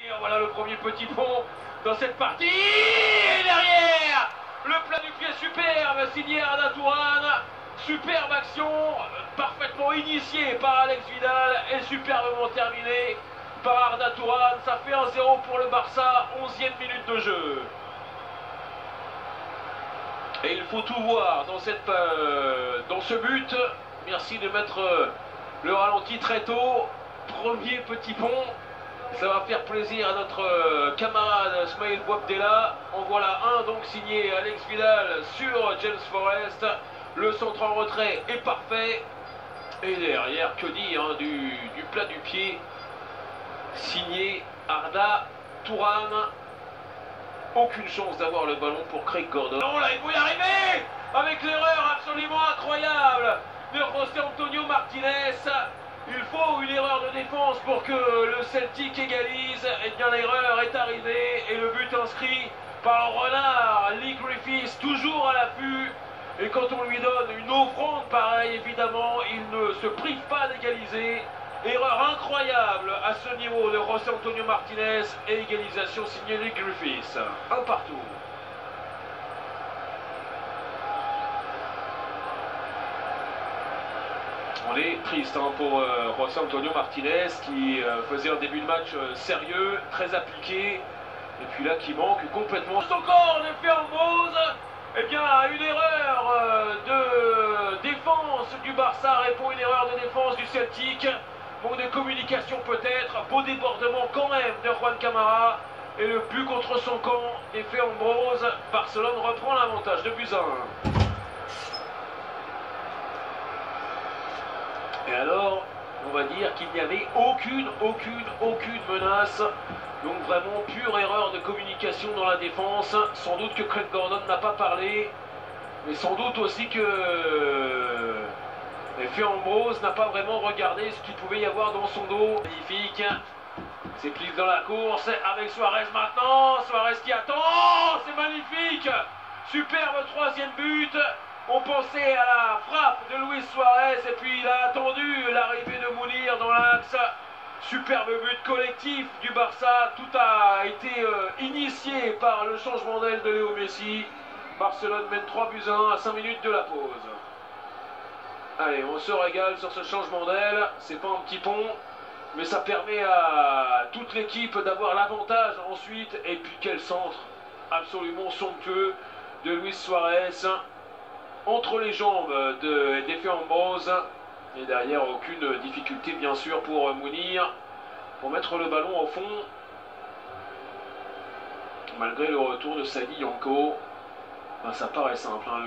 Et voilà le premier petit pont dans cette partie. Et derrière, le plat du pied superbe signé Arda Turan. Superbe action, parfaitement initiée par Alex Vidal et superbement terminée par Arda Turan. Ça fait 1-0 pour le Barça, 11e minute de jeu. Et il faut tout voir dans ce but. Merci de mettre le ralenti très tôt. Premier petit pont. Ça va faire plaisir à notre camarade Smaïl Bouabdella. En voilà un donc signé Alex Vidal sur James Forrest. Le centre en retrait est parfait. Et derrière, que dire hein, du plat du pied signé Arda Turan. Aucune chance d'avoir le ballon pour Craig Gordon. Non, là, il faut y arriver avec l'erreur absolument incroyable de José Antonio Martinez. Il faut une erreur de défense pour que le Celtic égalise. Et bien l'erreur est arrivée et le but inscrit par le renard Leigh Griffiths, toujours à l'affût. Et quand on lui donne une offrande pareille, évidemment, il ne se prive pas d'égaliser. Erreur incroyable à ce niveau de José Antonio Martinez et égalisation signée Leigh Griffiths. Un partout. On est triste hein, pour José Antonio Martinez qui faisait un début de match sérieux, très appliqué. Et puis là qui manque complètement. Encore en effet en pause. Eh bien une erreur de défense du Barça répond à une erreur de défense du Celtic. Manque de communication peut-être, beau débordement quand même de Juan Camara. Et le but contre son camp est fait en Ambrose. Barcelone reprend l'avantage de buts 1. Et alors, on va dire qu'il n'y avait aucune menace. Donc vraiment pure erreur de communication dans la défense. Sans doute que Craig Gordon n'a pas parlé. Mais sans doute aussi que Efe Ambrose n'a pas vraiment regardé ce qu'il pouvait y avoir dans son dos. Magnifique. C'est prise dans la course avec Suarez maintenant. Suarez qui attend. C'est magnifique. Superbe troisième but. On pensait à la frappe de Luis Suarez et puis il a attendu l'arrivée de Mounir dans l'axe. Superbe but collectif du Barça. Tout a été initié par le changement d'aile de Léo Messi. Barcelone mène 3 buts 1 à 5 minutes de la pause. Allez, on se régale sur ce changement d'aile. C'est pas un petit pont, mais ça permet à toute l'équipe d'avoir l'avantage ensuite. Et puis quel centre absolument somptueux de Luis Suarez entre les jambes d'Efe Ambrose. Et derrière, aucune difficulté bien sûr pour Mounir pour mettre le ballon au fond. Malgré le retour de Sadi Yanko, ben, ça paraît simple. Hein.